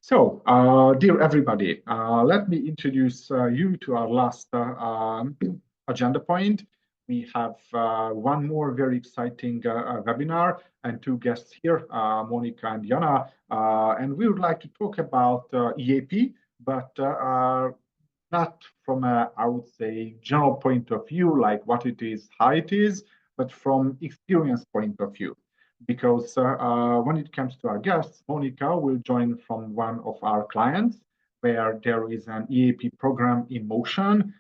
Dear everybody, let me introduce you to our last agenda point. We have one more very exciting webinar and two guests here, Monika and Jana, and we would like to talk about EAP, but not from a, I would say, general point of view, like what it is, how it is, but from experience point of view. Because when it comes to our guests, Monika will join from one of our clients where there is an EAP program in motion.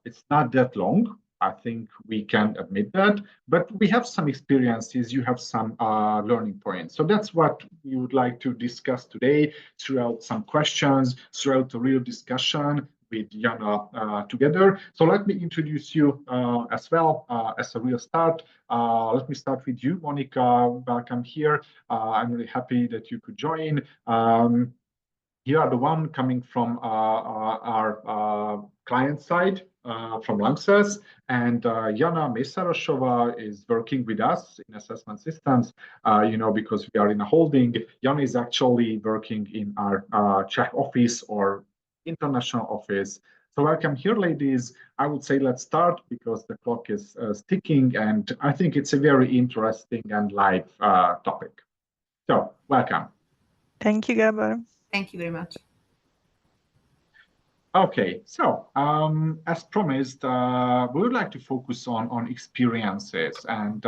It's not that long. I think we can admit that, but we have some experiences, you have some learning points. So that's what we would like to discuss today throughout some questions, throughout a real discussion with Jana together. So let me introduce you as well as a real start. Let me start with you, Monika. Welcome here. I'm really happy that you could join. You are the one coming from our client side, from LANXESS, and Jana Mészarosová is working with us in assessment systems, because we are in a holding. Jana is actually working in our Czech office or international office. So welcome here, ladies. I would say let's start because the clock is ticking, and I think it's a very interesting and live topic. So welcome. Thank you, Gábor. Thank you very much. Okay, so as promised, we would like to focus on experiences, and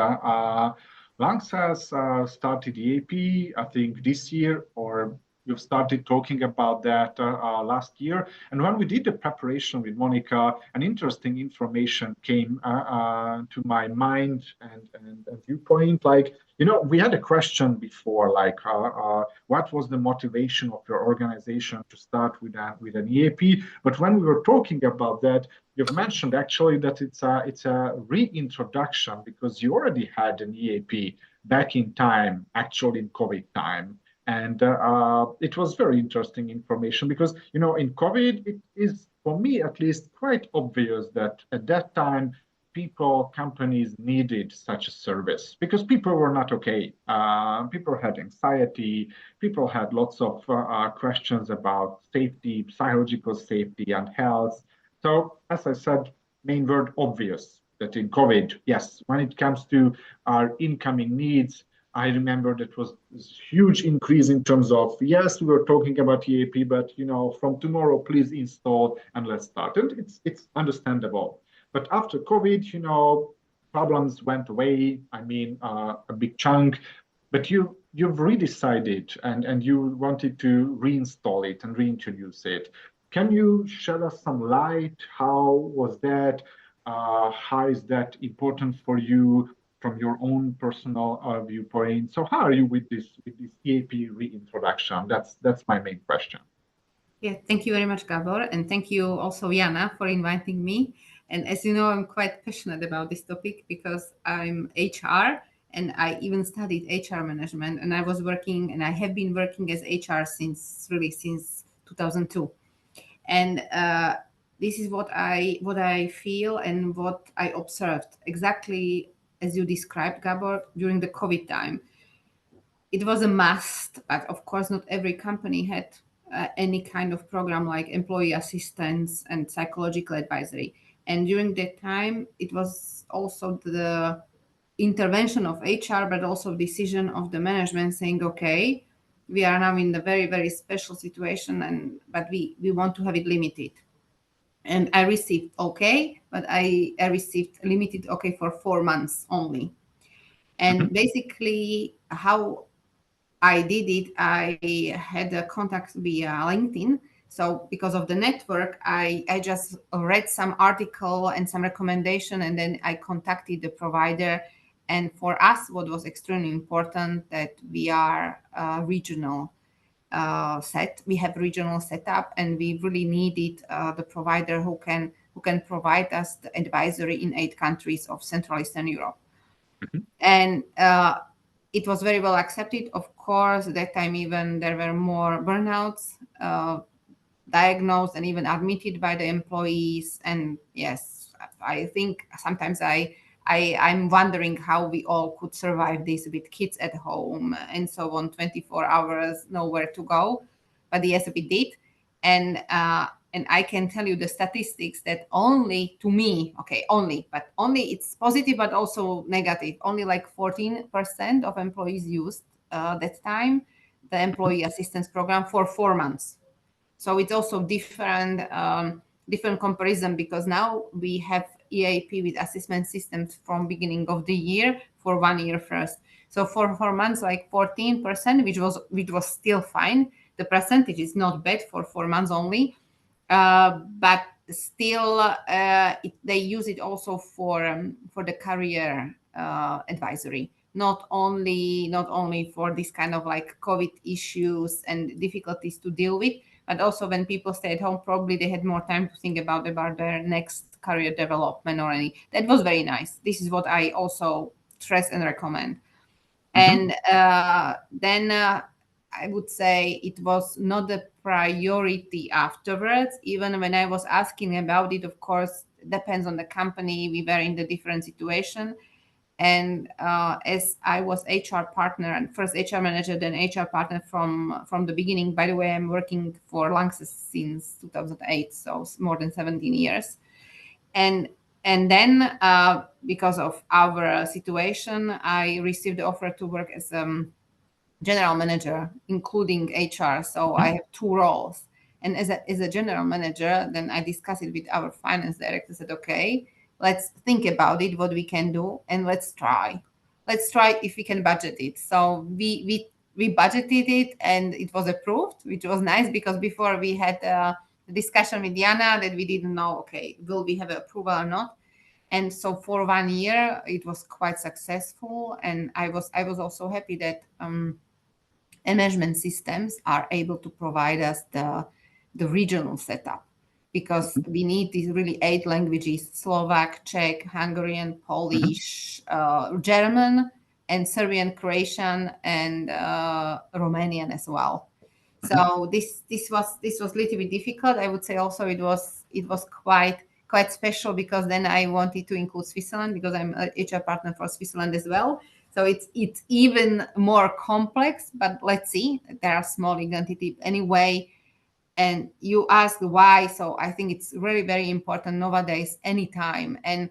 LANXESS started EAP, I think this year, or we've started talking about that last year. And when we did the preparation with Monika, an interesting information came to my mind and viewpoint. Like, we had a question before, like, what was the motivation of your organization to start with an EAP? But when we were talking about that, you've mentioned actually that it's a reintroduction because you already had an EAP back in time, actually in COVID time. And it was very interesting information because, in COVID, it is, for me at least, quite obvious that at that time, companies needed such a service because people were not okay. People had anxiety. People had lots of questions about safety, psychological safety and health. So, as I said, main word obvious that in COVID, yes, when it comes to our incoming needs, I remember that was this huge increase in terms of, yes, we were talking about EAP, but, from tomorrow, please install and let's start. And it's understandable. But after COVID, problems went away. I mean, a big chunk. But you've redecided and you wanted to reinstall it and reintroduce it. Can you shed us some light? How was that? How is that important for you from your own personal viewpoint? So how are you with this EAP reintroduction? That's my main question. Yeah, thank you very much, Gábor, and thank you also, Jana, for inviting me. And as you know, I'm quite passionate about this topic because I'm HR and I even studied HR management, and I was working and I have been working as HR since 2002. And this is what I feel and what I observed exactly as you described, Gábor, during the COVID time. It was a must, but of course not every company had any kind of program like employee assistance and psychological advisory. And during that time, it was also the intervention of HR, but also decision of the management saying, okay, we are now in a very, very special situation, but we want to have it limited. And I received okay, but I received limited okay for 4 months only. And basically how I did it, I had a contact via LinkedIn. So because of the network, I just read some article and some recommendation, and then I contacted the provider. And for us, what was extremely important that we are regional we have regional setup, and we really needed the provider who can provide us the advisory in 8 countries of Central Eastern Europe. And it was very well accepted. Of course, at that time even there were more burnouts diagnosed and even admitted by the employees. And yes, I think sometimes I'm wondering how we all could survive this with kids at home and so on, 24 hours, nowhere to go. but yes, we did. And I can tell you the statistics that only to me, only it's positive, but also negative. Only like 14% of employees used that time the employee assistance program for 4 months. So it's also different comparison, because now we have EAP with assessment systems from beginning of the year for 1 year first. So for 4 months, like 14%, which was still fine. The percentage is not bad for 4 months only, but still they use it also for the career advisory. Not only for this kind of like COVID issues and difficulties to deal with, but also when people stay at home, probably they had more time to think about their next career development or any. That was very nice. This is what I also stress and recommend. And then I would say it was not a priority afterwards. Even when I was asking about it, of course, depends on the company. We were in the different situation. And as I was HR partner and first HR manager, then HR partner from the beginning. By the way, I'm working for LANXESS since 2008, so more than 17 years. And then because of our situation, I received the offer to work as general manager, including HR. So I have 2 roles. And as a general manager, then I discussed it with our finance director, said, okay, let's think about it, what we can do, and let's try if we can budget it. So we budgeted it, and it was approved, which was nice, because before we had a discussion with Jana that we didn't know, okay, will we have approval or not? And so for 1 year, it was quite successful. And I was also happy that management systems are able to provide us the regional setup, because we need these really 8 languages: Slovak, Czech, Hungarian, Polish, German, and Serbian, Croatian, and Romanian as well. So this was a little bit difficult. I would say also it was quite special, because then I wanted to include Switzerland, because I'm an HR partner for Switzerland as well. So it's even more complex, but let's see. There are small identity anyway. And you ask why. So I think it's really very important nowadays, anytime. And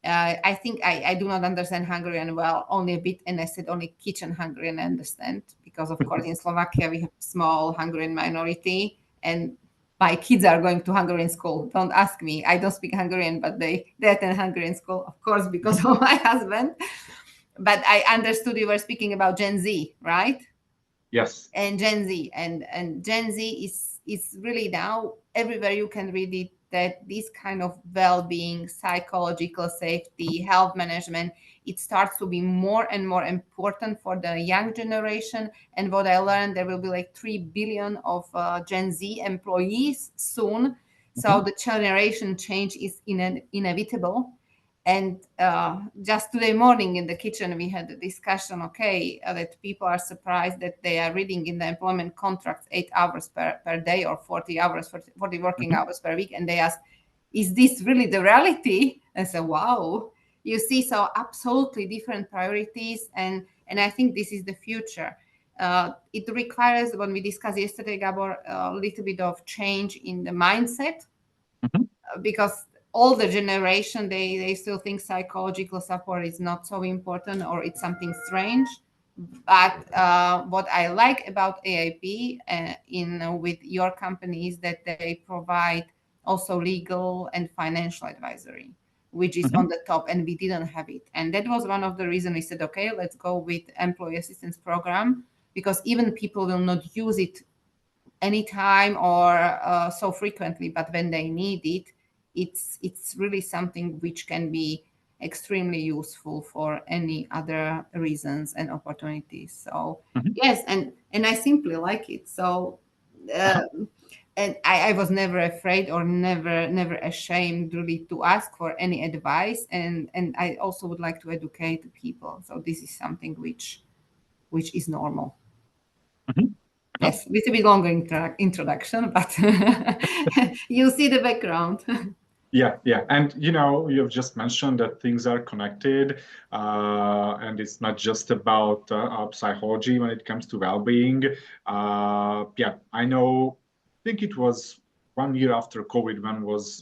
I think I do not understand Hungarian well, only a bit. And I said only kitchen Hungarian I understand, because of course in Slovakia we have small Hungarian minority, and my kids are going to Hungarian school. Don't ask me. I don't speak Hungarian, but they attend Hungarian school, of course, because of my husband. But I understood you were speaking about Gen Z, right? Yes. And Gen Z. And Gen Z is really now everywhere you can read it, that this kind of well-being, psychological safety, health management, it starts to be more and more important for the young generation. And what I learned, there will be like 3 billion of Gen Z employees soon. So the generation change is inevitable. And just today morning in the kitchen, we had a discussion, that people are surprised that they are reading in the employment contracts 8 hours per day or 40 working hours per week. And they ask, is this really the reality? I said, wow. You see, so absolutely different priorities. And I think this is the future. It requires, when we discussed yesterday, Gábor, a little bit of change in the mindset, because older generation, they still think psychological support is not so important, or it's something strange. But what I like about EAP with your company is that they provide also legal and financial advisory, which is on the top, and we didn't have it. And that was one of the reasons we said, okay, let's go with employee assistance program, because even people will not use it anytime or so frequently, but when they need it, it's really something which can be extremely useful for any other reasons and opportunities. So yes, and I simply like it. So and I was never afraid or never ashamed really to ask for any advice, and I also would like to educate people. So this is something which is normal. Yes, with a bit longer introduction, but you see the background. Yeah. And you've just mentioned that things are connected, and it's not just about psychology when it comes to well-being. Yeah, I know. I think it was 1 year after COVID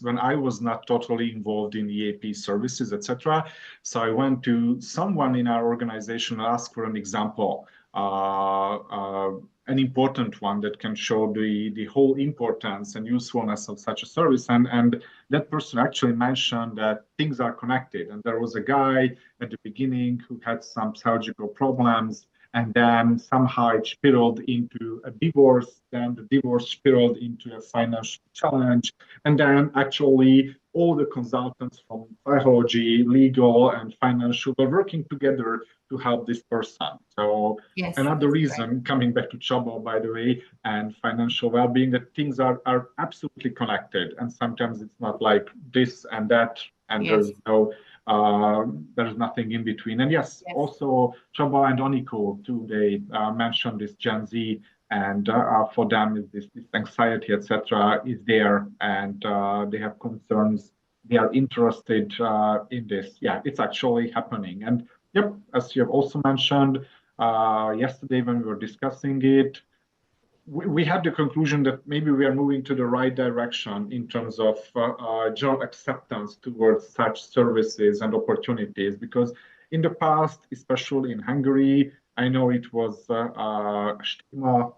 when I was not totally involved in EAP services, etc. So I went to someone in our organization and asked for an example. An important one that can show the whole importance and usefulness of such a service. And that person actually mentioned that things are connected. And there was a guy at the beginning who had some psychological problems, and then somehow it spiraled into a divorce. Then the divorce spiraled into a financial challenge. And then actually all the consultants from psychology, legal, and financial were working together to help this person. So Yes, another that's reason, right. coming back to Csaba, by the way, and financial well-being, that things are absolutely connected. And sometimes it's not like this and that, and Yes. there's nothing in between. And yes, Yes. also Csaba and Oniko too, they mentioned this Gen Z, and for them is this anxiety, etc., is there, and they have concerns. They are interested in this. Yeah, it's actually happening. And yep, as you have also mentioned yesterday when we were discussing it, we had the conclusion that maybe we are moving to the right direction in terms of general acceptance towards such services and opportunities. Because in the past, especially in Hungary, I know it was stigma,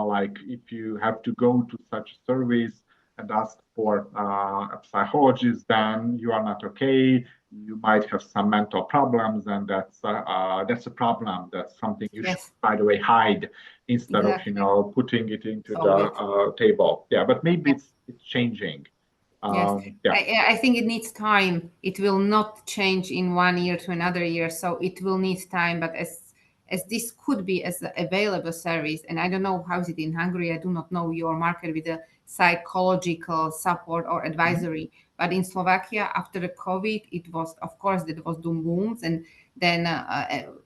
like if you have to go to such service and ask for a psychologist, then you are not okay. You might have some mental problems, and that's a problem. That's something you should, by the way, hide instead of putting it into the table. Yeah, but maybe it's changing. Yes, Yeah. I think it needs time. It will not change in 1 year to another year, so it will need time. But as this could be as an available service, and I don't know how is it in Hungary. I do not know your market with the psychological support or advisory. But in Slovakia, after the COVID, it was, of course, that was doom booms, and then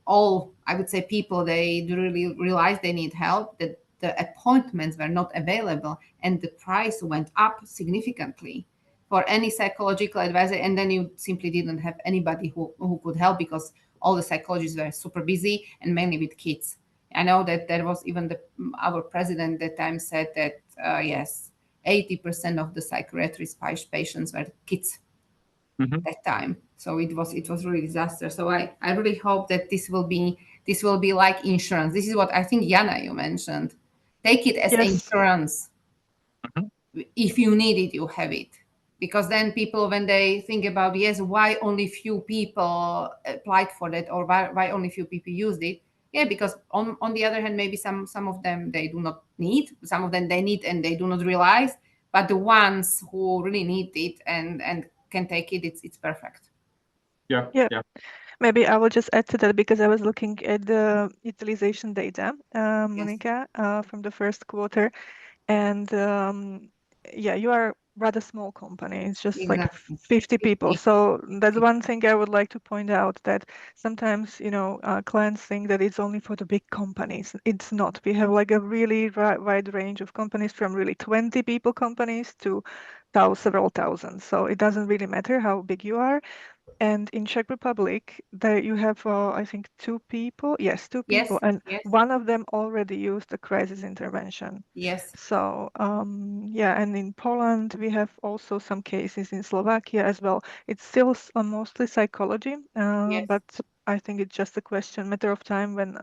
all, I would say, people, they really realized they need help, that the appointments were not available, and the price went up significantly for any psychological advisor. And then you simply didn't have anybody who could help, because all the psychologists were super busy, and mainly with kids. I know that there was even our president that time said that, yes, 80% of the psychiatrist patients were kids that time. So it was really disaster. So I really hope that this will be like insurance. This is what I think, Jana, you mentioned. Take it as insurance. If you need it, you have it. Because then people, when they think about, yes, why only few people applied for that, or why only few people used it? Yeah, because on the other hand, maybe some of them they do not need, some of them they need and they do not realize. But the ones who really need it and can take it, it's perfect. Yeah. Maybe I will just add to that, because I was looking at the utilization data, Monika, from the first quarter, and you are rather small company. It's just like 50 people. So that's one thing I would like to point out, that sometimes, clients think that it's only for the big companies. It's not. We have like a really wide range of companies, from really 20 people companies to several thousand. So it doesn't really matter how big you are. And in Czech Republic, there you have, I think, two people. Yes, two people, and one of them already used a crisis intervention. Yes. So and in Poland we have also some cases, in Slovakia as well. It's still mostly psychology, but I think it's just a matter of time when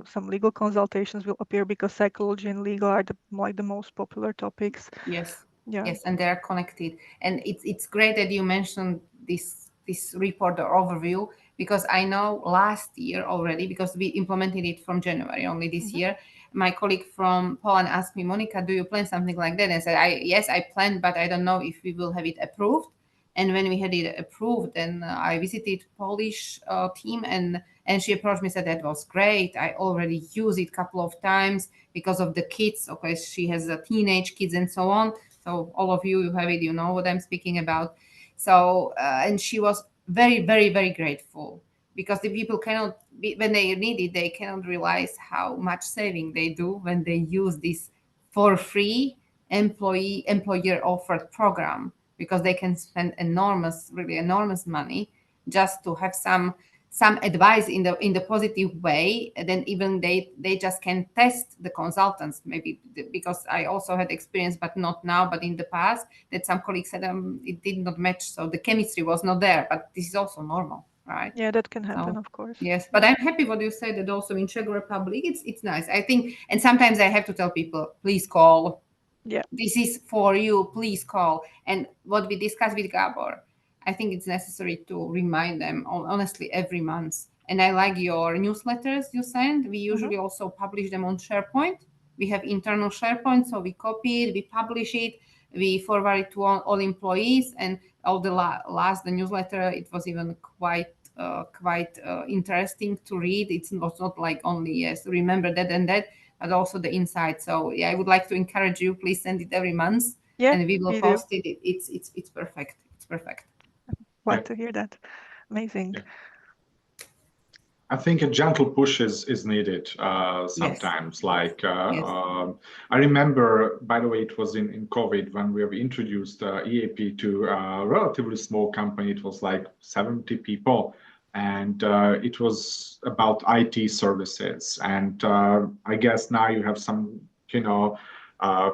some legal consultations will appear, because psychology and legal are the most popular topics. Yes. Yeah. Yes, and they are connected. And it's great that you mentioned this report or overview, because I know last year already, because we implemented it from January only this year, my colleague from Poland asked me, Monika, do you plan something like that? And I said, yes, I planned, but I don't know if we will have it approved. And when we had it approved, then I visited Polish team, and she approached me, said that was great. I already used it a couple of times because of the kids. Okay, she has teenage kids and so on. So all of you have it, you know what I'm speaking about. So, and she was very, very, very grateful, because the people cannot, when they need it, they cannot realize how much saving they do when they use this for free employer offered program, because they can spend really enormous money just to have some advice in the positive way. And then even they just can test the consultants, maybe, because I also had experience, but not now, but in the past, that some colleagues said it did not match, so the chemistry was not there. But this is also normal, right? Yeah, that can happen, of course. Yes, but I'm happy what you said, that also in Czech Republic, it's nice, I think. And sometimes I have to tell people, please call. Yeah, this is for you, please call. And what we discussed with Gábor, I think it's necessary to remind them, honestly, every month. And I like your newsletters you send. We usually also publish them on SharePoint. We have internal SharePoint, so we copy it, we publish it, we forward it to all employees. And all the the newsletter, it was even quite interesting to read. It was not like only, yes, remember that and that, but also the insight. So yeah, I would like to encourage you, please send it every month. Yeah, and we will post it. It's perfect. It's perfect. Glad to hear that. Amazing. Yeah. I think a gentle push is needed sometimes. Yes. Like Yes. I remember, by the way, it was in COVID when we have introduced EAP to a relatively small company. It was like 70 people, and it was about IT services. And I guess now you have some,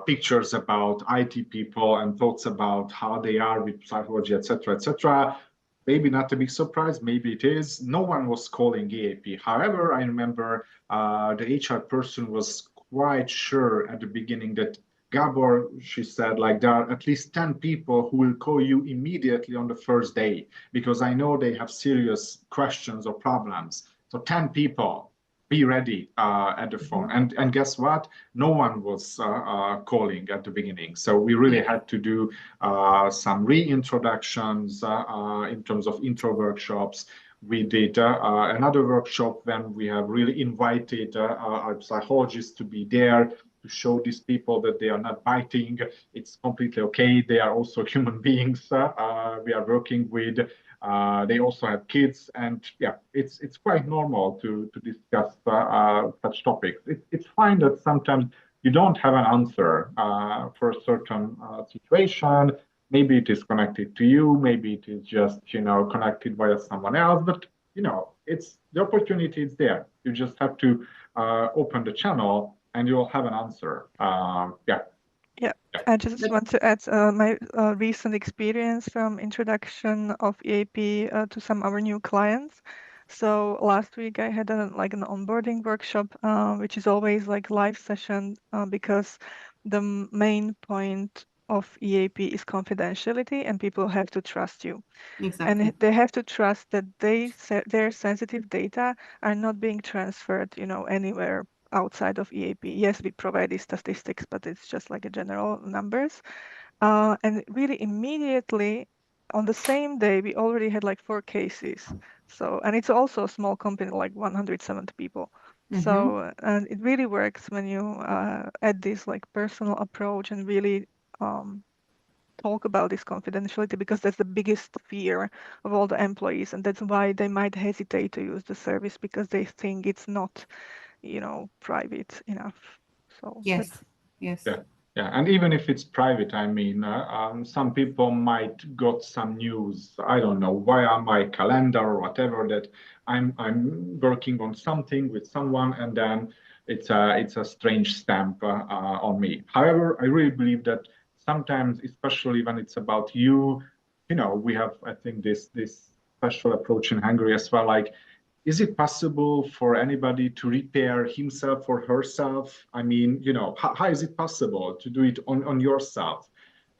pictures about IT people and thoughts about how they are with psychology, etc., etc. Maybe not a big surprise, maybe it is. No one was calling EAP. However, I remember the HR person was quite sure at the beginning that Gábor, she said, like, there are at least 10 people who will call you immediately on the first day, because I know they have serious questions or problems. So 10 people, be ready at the phone. And guess what? No one was calling at the beginning. So we really had to do some reintroductions in terms of intro workshops. We did another workshop when we have really invited our psychologists to be there to show these people that they are not biting. It's completely okay. They are also human beings we are working with. They also have kids, and yeah, it's quite normal to discuss such topics. It's fine that sometimes you don't have an answer for a certain situation. Maybe it is connected to you, maybe it is just connected via someone else, but it's the opportunity is there. You just have to open the channel, and you'll have an answer. Yeah, I just want to add my recent experience from introduction of EAP to some of our new clients. So last week I had an onboarding workshop, which is always like live session because the main point of EAP is confidentiality, and people have to trust you. Exactly. And they have to trust that their sensitive data are not being transferred, anywhere outside of EAP. Yes, we provide these statistics, but it's just like a general numbers. And really immediately on the same day, we already had like 4 cases. So, and it's also a small company, like 170 people. So, and it really works when you add this like personal approach and really talk about this confidentiality, because that's the biggest fear of all the employees, and that's why they might hesitate to use the service, because they think it's not private enough. So yes. Yeah, and even if it's private, I mean, some people might got some news, I don't know, via my calendar or whatever, that I'm working on something with someone, and then it's a strange stamp on me. However, I really believe that sometimes, especially when it's about you, we have, I think, this special approach in Hungary as well. Like, is it possible for anybody to repair himself or herself? I mean, how is it possible to do it on yourself?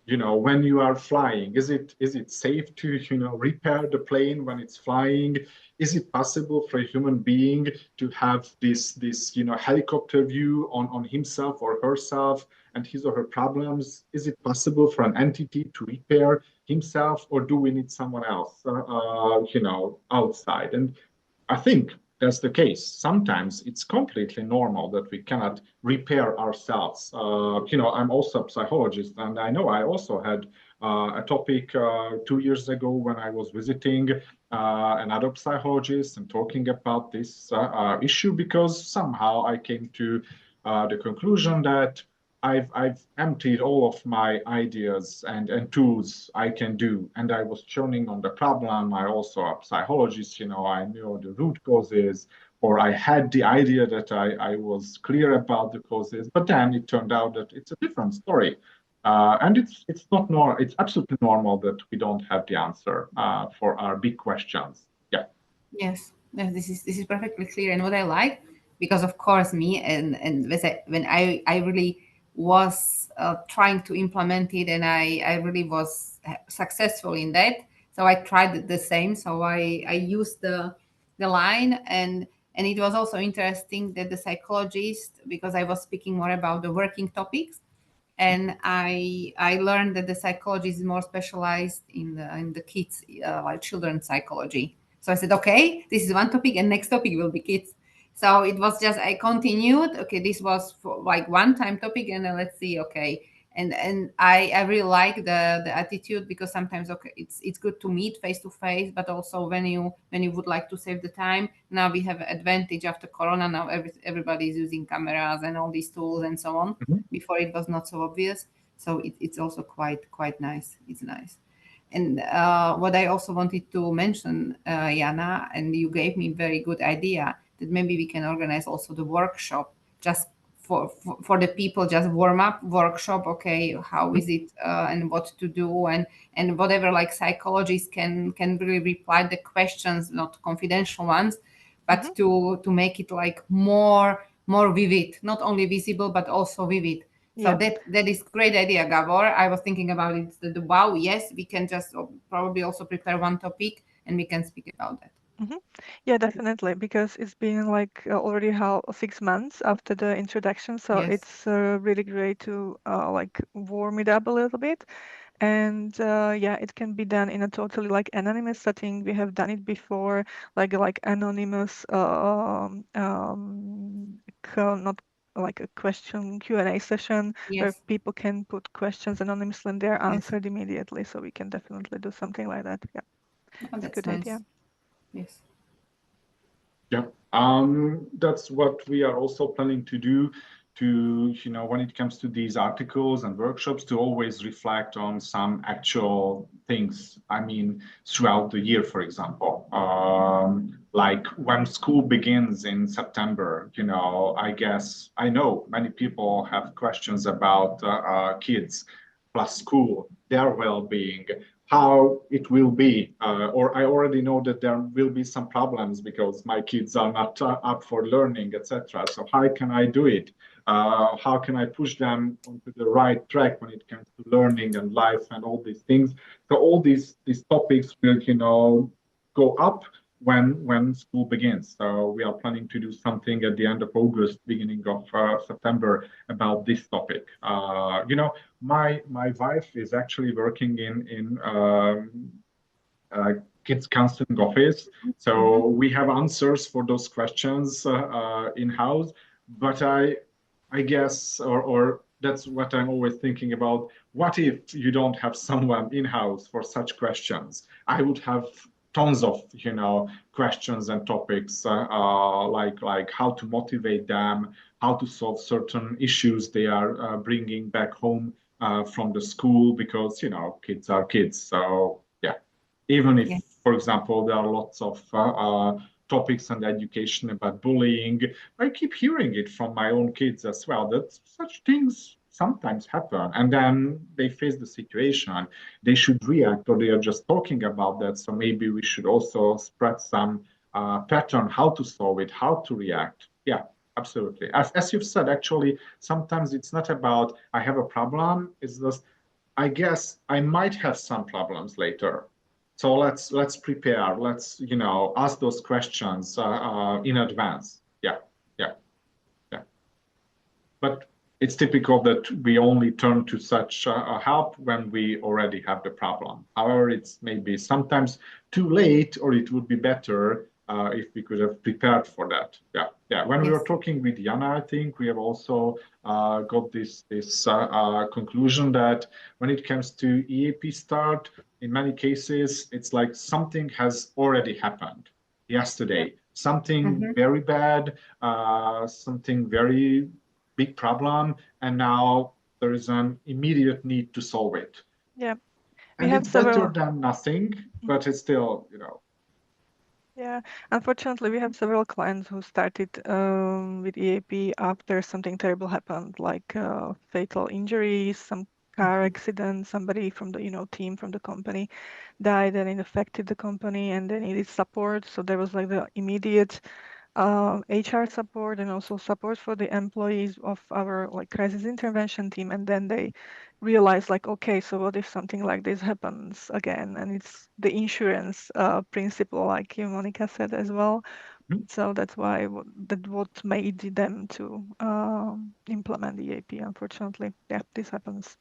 When you are flying, is it safe to, repair the plane when it's flying? Is it possible for a human being to have this helicopter view on himself or herself and his or her problems? Is it possible for an entity to repair himself, or do we need someone else, outside? And I think that's the case. Sometimes it's completely normal that we cannot repair ourselves. I'm also a psychologist, and I know I also had a topic 2 years ago when I was visiting another psychologist and talking about this issue, because somehow I came to the conclusion that I've emptied all of my ideas and tools I can do, and I was turning on the problem. I also a psychologist, I knew the root causes, or I had the idea that I was clear about the causes, but then it turned out that it's a different story. And it's not normal. It's absolutely normal that we don't have the answer for our big questions. Yeah. Yes, this is perfectly clear. And what I like, because of course me and when I really was trying to implement it, and I really was successful in that. So I tried the same. So I used the line, and it was also interesting that the psychologist, because I was speaking more about the working topics, and I learned that the psychology is more specialized in the kids, like children's psychology. So I said, okay, this is one topic, and next topic will be kids. So it was just I continued. Okay, this was for like one time topic, and then let's see. Okay, and I really like the attitude, because sometimes okay it's good to meet face to face, but also when you would like to save the time. Now we have advantage after Corona. Now everybody is using cameras and all these tools and so on. Mhm. Before it was not so obvious, so it's also quite nice. It's nice. And what I also wanted to mention, Jana, and you gave me very good idea that maybe we can organize also the workshop just for the people, just warm up workshop. Okay, how is it and what to do, and whatever, like psychologists can really reply the questions, not confidential ones, but to make it like more vivid, not only visible but also vivid. So that is great idea, Gábor. I was thinking about it. Wow, yes, we can just probably also prepare one topic and we can speak about that. Yeah, definitely, because it's been like already how 6 months after the introduction, so Yes. it's really great to like warm it up a little bit. And yeah, it can be done in a totally like anonymous setting. We have done it before, like anonymous, not like a question Q&A session where Yes. people can put questions anonymously and they're Yes. answered immediately. So we can definitely do something like that. Yeah, Oh, it's a that's good nice. idea. Yes. Yeah, that's what we are also planning to do. To when it comes to these articles and workshops, to always reflect on some actual things. I mean, throughout the year, for example, like when school begins in September. I guess I know many people have questions about kids plus school, their well-being, how it will be, or I already know that there will be some problems because my kids are not up for learning, etc. So how can I do it? How can I push them onto the right track when it comes to learning and life and all these things? So all these topics will, go up when school begins. So we are planning to do something at the end of August, beginning of September about this topic. My wife is actually working in kids counseling office, so we have answers for those questions in house. But I guess, or that's what I'm always thinking about. What if you don't have someone in house for such questions? I would have tons of questions and topics like how to motivate them, how to solve certain issues they are bringing back home from the school, because kids are kids. So yeah, even if, Yeah. for example, there are lots of topics and education about bullying, I keep hearing it from my own kids as well, that such things sometimes happen, and then they face the situation, they should react, or they are just talking about that. So maybe we should also spread some pattern, how to solve it, how to react. Yeah, absolutely. As you've said, actually, sometimes it's not about I have a problem, it's just I guess I might have some problems later. So let's prepare. Let's ask those questions in advance. Yeah, yeah, yeah. But it's typical that we only turn to such help when we already have the problem. However, it's maybe sometimes too late, or it would be better if we could have prepared for that. Yeah, yeah. When we were talking with Jana, I think we have also got this conclusion that when it comes to EAP start, in many cases, it's like something has already happened yesterday. Something very bad, something very big problem, and now there is an immediate need to solve it. Yeah. And it's better than nothing, but it's still, Yeah, unfortunately, we have several clients who started with EAP after something terrible happened, like fatal injuries, some car accident, somebody from the team from the company died, and it affected the company, and they needed support. So there was like the immediate HR support and also support for the employees of our like crisis intervention team, and then they realize like, okay, so what if something like this happens again? And it's the insurance principle, like you, Monika, said as well. So that's why what made them to implement the EAP. Unfortunately, yeah, this happens.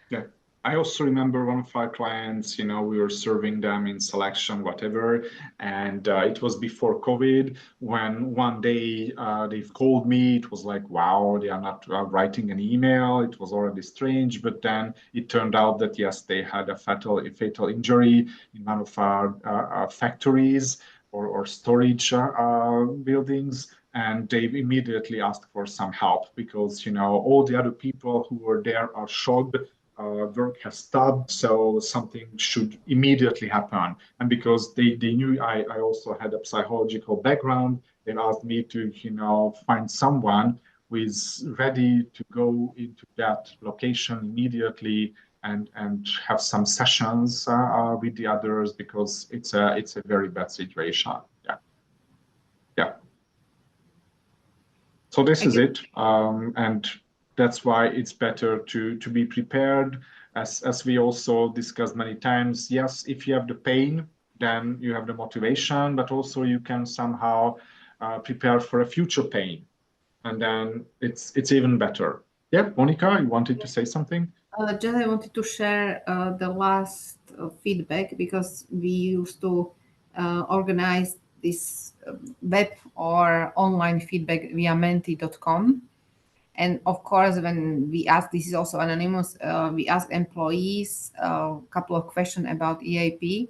Yeah. I also remember one of our clients, we were serving them in selection, whatever. And it was before COVID when one day they've called me. It was like, wow, they are not writing an email. It was already strange. But then it turned out that, yes, they had a fatal injury in one of our factories or storage buildings. And they immediately asked for some help because, all the other people who were there are shocked. Work has stopped, so something should immediately happen. And because they knew I also had a psychological background, they asked me to, find someone who is ready to go into that location immediately and have some sessions with the others because it's a very bad situation. Yeah. Yeah. So this is it. And that's why it's better to be prepared. As we also discussed many times, yes, if you have the pain, then you have the motivation, but also you can somehow prepare for a future pain. And then it's even better. Yeah, Monika, you wanted to say something? Just I wanted to share the last feedback because we used to organize this web or online feedback via menti.com. And of course, when we ask, this is also anonymous, we ask employees a couple of questions about EAP.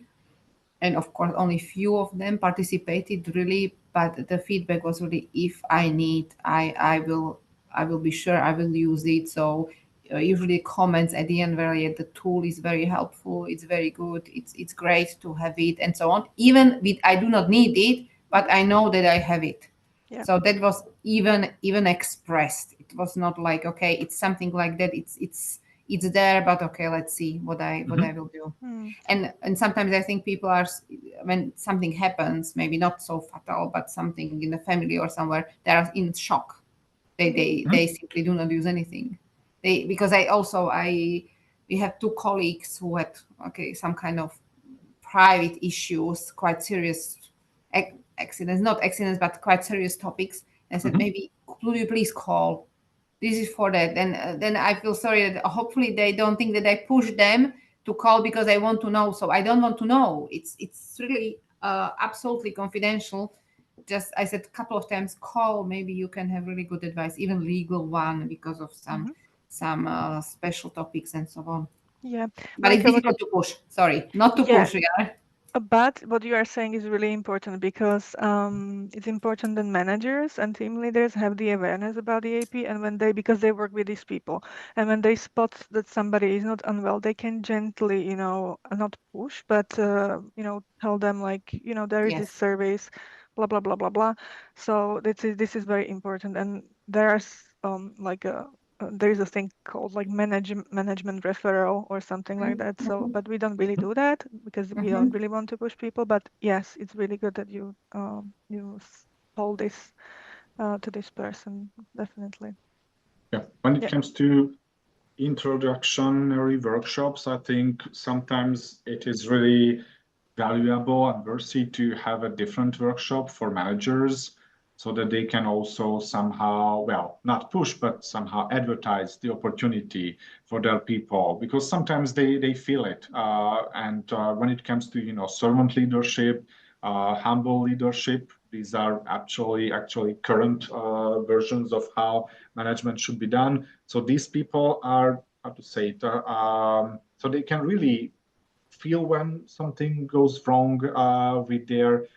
And of course, only few of them participated really, but the feedback was really, if I need, I will be sure I will use it. So usually comments at the end where the tool is very helpful, it's very good, it's great to have it, and so on. Even with I do not need it, but I know that I have it. Yeah. So that was even expressed. It was not like, okay, it's something like that. It's there, but okay, let's see what I will do. And sometimes I think people are, when something happens, maybe not so fatal, but something in the family or somewhere, they are in shock. They simply do not use anything. Because we have two colleagues who had some kind of private issues, quite serious accidents, not accidents, but quite serious topics. And I said, maybe could you please call? This is for that. Then I feel sorry that hopefully they don't think that I push them to call because I want to know. So I don't want to know. It's really absolutely confidential. Just I said a couple of times, call. Maybe you can have really good advice, even legal one, because of some special topics and so on. Yeah, but it's difficult to push. Sorry, not to push. Yeah. But what you are saying is really important because it's important that managers and team leaders have the awareness about the EAP, and because they work with these people, and when they spot that somebody is not unwell, they can gently, not push, but tell them like, there is this service, blah blah blah blah blah. So this is very important, and there's there is a thing called like management referral or something like that. So, but we don't really do that because we don't really want to push people. But yes, it's really good that you told this to this person, definitely. Yeah, when it comes to introductory workshops, I think sometimes it is really valuable and worthy to have a different workshop for managers so that they can also somehow, well, not push, but somehow advertise the opportunity for their people, because sometimes they feel it. And when it comes to, servant leadership, humble leadership, these are actually current versions of how management should be done. So these people are, how to say it, so they can really feel when something goes wrong with their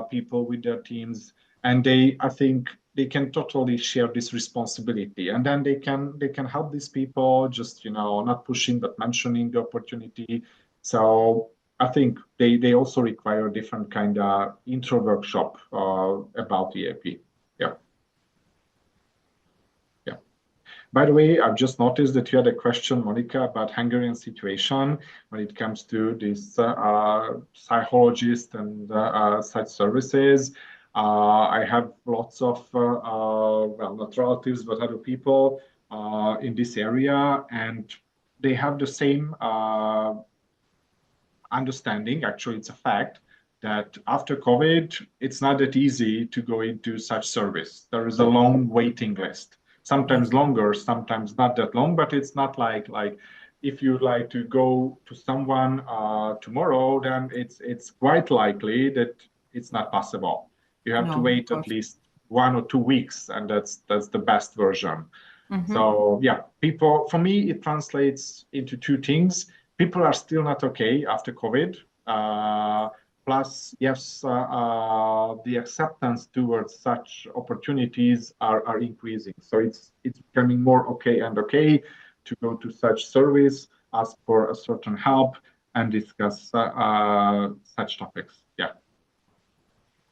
people, with their teams, and they, I think, they can totally share this responsibility, and then they can help these people, just not pushing but mentioning the opportunity. So I think they also require different kind of intro workshop about EAP. Yeah. Yeah. By the way, I've just noticed that you had a question, Monika, about Hungarian situation when it comes to this psychologist and such services. I have lots of, well, not relatives, but other people in this area, and they have the same understanding. Actually, it's a fact that after COVID, it's not that easy to go into such service. There is a long waiting list, sometimes longer, sometimes not that long, but it's not like if you'd like to go to someone tomorrow, then it's quite likely that it's not possible. You have to wait at least 1 or 2 weeks, and that's the best version. So yeah, people, for me, it translates into two things. People are still not okay after COVID. Plus, yes, the acceptance towards such opportunities are increasing. So it's becoming more okay to go to such service, ask for a certain help, and discuss such topics. Yeah.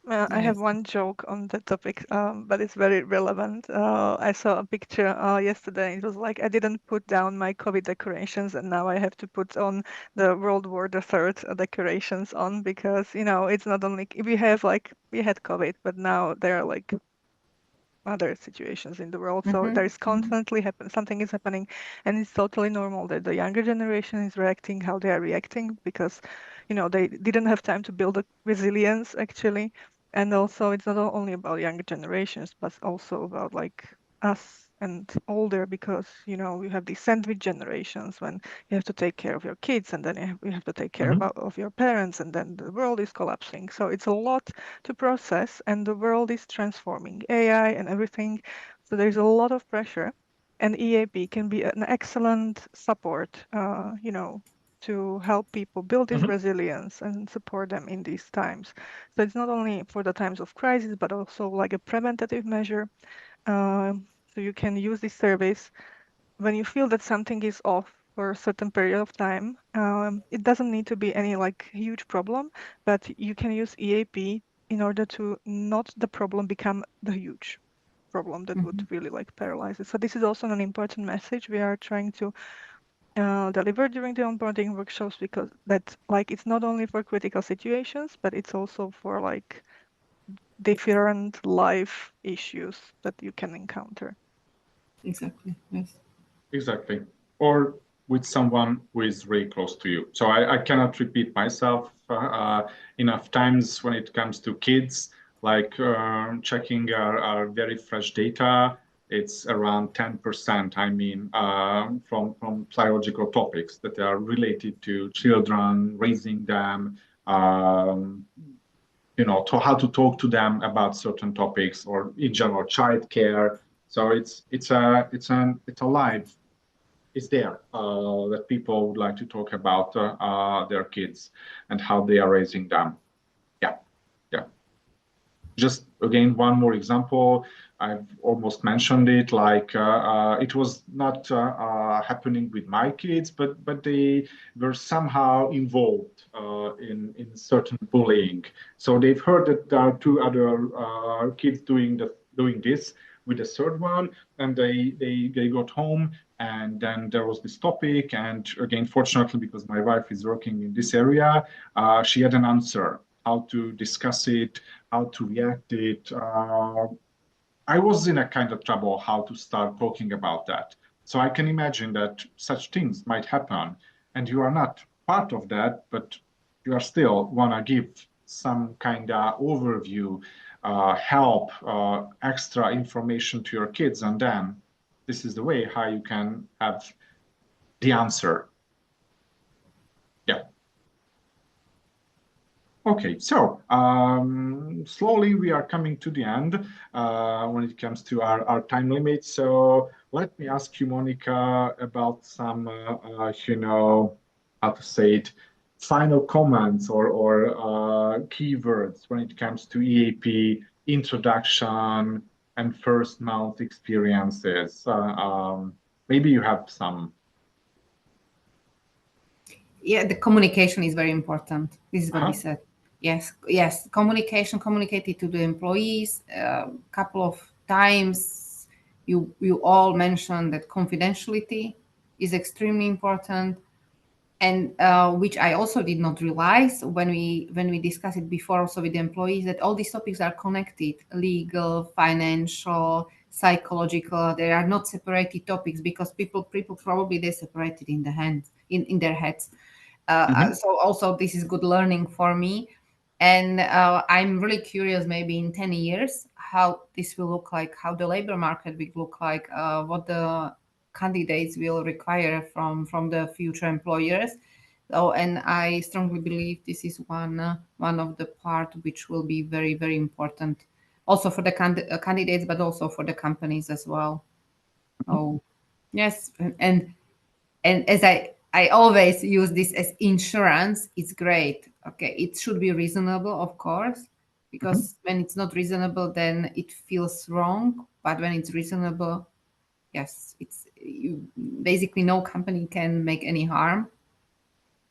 I have one joke on the topic, but it's very relevant. I saw a picture yesterday. It was like I didn't put down my COVID decorations, and now I have to put on the World War III decorations on, because it's not only we had COVID, but now there are like other situations in the world. So there is constantly something is happening, and it's totally normal that the younger generation is reacting how they are reacting, because they didn't have time to build a resilience actually. And also it's not only about younger generations, but also about like us and older, because you have these sandwich generations when you have to take care of your kids, and then you have to take care of your parents, and then the world is collapsing. So it's a lot to process, and the world is transforming, AI and everything. So there's a lot of pressure, and EAP can be an excellent support, to help people build this resilience and support them in these times. So it's not only for the times of crisis, but also like a preventative measure. So you can use this service when you feel that something is off for a certain period of time. It doesn't need to be any like huge problem, but you can use EAP in order to not the problem become the huge problem that would really like paralyze it. So this is also an important message we are trying to deliver during the onboarding workshops, because that like it's not only for critical situations, but it's also for like different life issues that you can encounter. Exactly. Yes. Exactly. Or with someone who is very close to you. So I cannot repeat myself enough times when it comes to kids, like checking our very fresh data. It's around 10%, I mean, from psychological topics that are related to children, raising them, to how to talk to them about certain topics, or in general childcare. So it's alive. It's there that people would like to talk about their kids and how they are raising them. Yeah, yeah. Just again, one more example. I've almost mentioned it. Like it was not happening with my kids, but they were somehow involved in certain bullying. So they've heard that there are 2 other kids doing this with the third one, and they got home, and then there was this topic. And again, fortunately, because my wife is working in this area, she had an answer how to discuss it, how to react it. I was in a kind of trouble how to start talking about that. So I can imagine that such things might happen, and you are not part of that, but you are still want to give some kind of overview, help, extra information to your kids, and then this is the way how you can have the answer. Yeah. Okay, so slowly we are coming to the end when it comes to our time limit. So let me ask you, Monika, about some, how to say it, final comments or keywords when it comes to EAP introduction and first month experiences? Maybe you have some. Yeah, the communication is very important. This is what we said. Yes, communicated to the employees. Couple of times, you all mentioned that confidentiality is extremely important, and which I also did not realize when we discussed it before, also with the employees, that all these topics are connected: legal, financial, psychological. They are not separated topics, because people probably they separated in their heads. So also this is good learning for me, and I'm really curious, maybe in 10 years, how this will look like, how the labor market will look like, what the candidates will require from the future employers. So, and I strongly believe this is one of the part which will be very, very important, also for the candidates, but also for the companies as well. Oh, yes, and as I always use this as insurance. It's great. Okay, it should be reasonable, of course, because when it's not reasonable, then it feels wrong. But when it's reasonable, yes, basically no company can make any harm.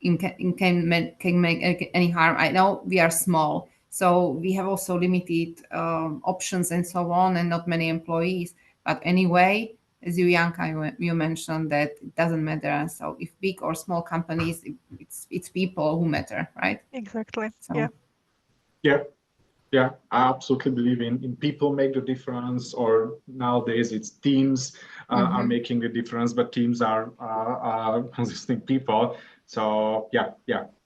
Can make any harm. I know we are small, so we have also limited options and so on, and not many employees. But anyway, as Janka, you mentioned that it doesn't matter. So if big or small companies, it's people who matter, right? Exactly. So. Yeah, I absolutely believe in people make the difference, or nowadays it's teams are making the difference, but teams are consisting people. So yeah.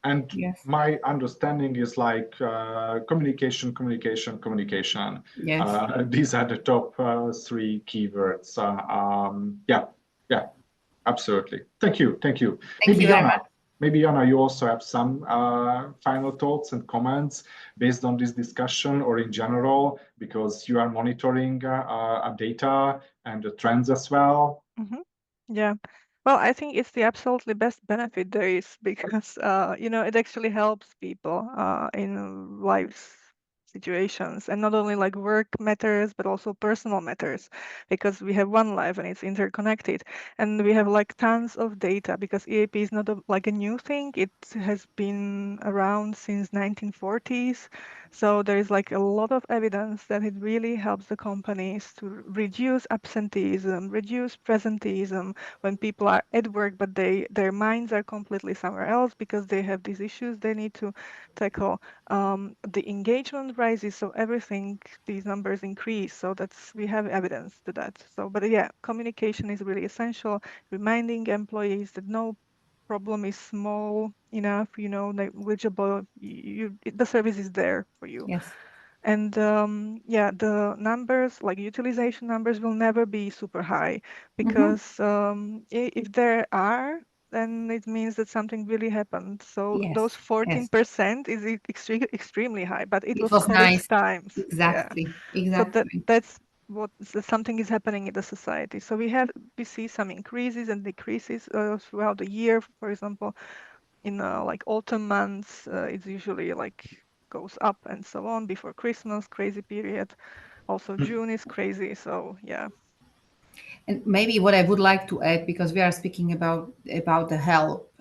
And my understanding is like communication. Yes. These are the top 3 keywords. Yeah, absolutely. Thank you. Thank you very much. Maybe Jana, you also have some final thoughts and comments based on this discussion, or in general, because you are monitoring data and the trends as well. Yeah. Well, I think it's the absolutely best benefit there is, because it actually helps people in life situations, and not only like work matters, but also personal matters, because we have one life and it's interconnected, and we have like tons of data, because EAP is not like a new thing. It has been around since 1940s. So there is like a lot of evidence that it really helps the companies to reduce absenteeism, reduce presenteeism, when people are at work, but their minds are completely somewhere else because they have these issues they need to tackle. The engagement rises, so everything, these numbers increase. So we have evidence to that. So, but yeah, communication is really essential. Reminding employees that no problem is small enough, negligible. The service is there for you. Yes. And the numbers, like utilization numbers, will never be super high, because if there are, then it means that something really happened. So those 14% is extremely high, but it was COVID nice times. Exactly. So that's what something is happening in the society. So we see some increases and decreases throughout the year. For example, in like autumn months, it's usually like goes up and so on. Before Christmas, crazy period. Also June is crazy. So yeah. And maybe what I would like to add, because we are speaking about the help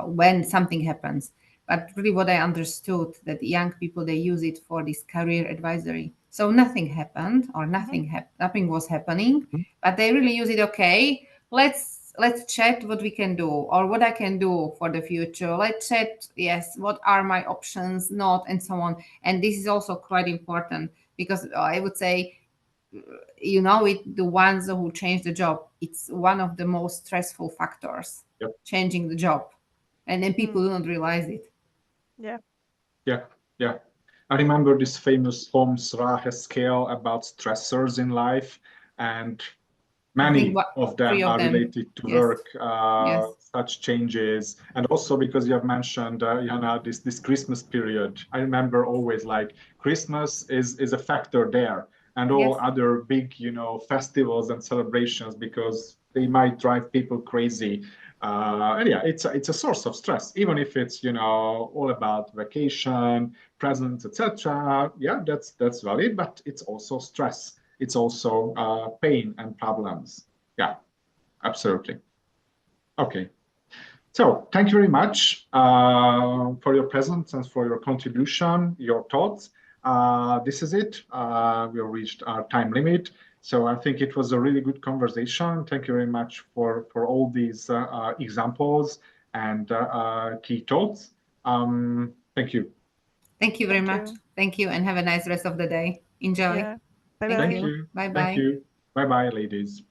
when something happens, but really what I understood, that young people, they use it for this career advisory. So nothing happened, or nothing was happening, but they really use it. Okay, let's chat what we can do, or what I can do for the future. Let's chat, yes, what are my options, not, and so on. And this is also quite important, because I would say, the ones who change the job, it's one of the most stressful factors, changing the job, and then people do not realize it. Yeah. I remember this famous Holmes Rahe scale about stressors in life, and many of them are related to work, such changes. And also because you have mentioned, Jana, this Christmas period. I remember always like Christmas is a factor there, and all other big, festivals and celebrations, because they might drive people crazy. And yeah, it's a source of stress, even if it's all about vacation, presents, etc. Yeah, that's valid, but it's also stress. it's also pain and problems. Yeah, absolutely. Okay. So thank you very much for your presence and for your contribution, your thoughts. This is it. We have reached our time limit. So I think it was a really good conversation. Thank you very much for all these examples and key thoughts. Thank you. Thank you very much. Thank you, and have a nice rest of the day. Enjoy. Yeah. Bye-bye. Thank Thank you. you. Bye-bye. Thank you. Bye-bye, ladies.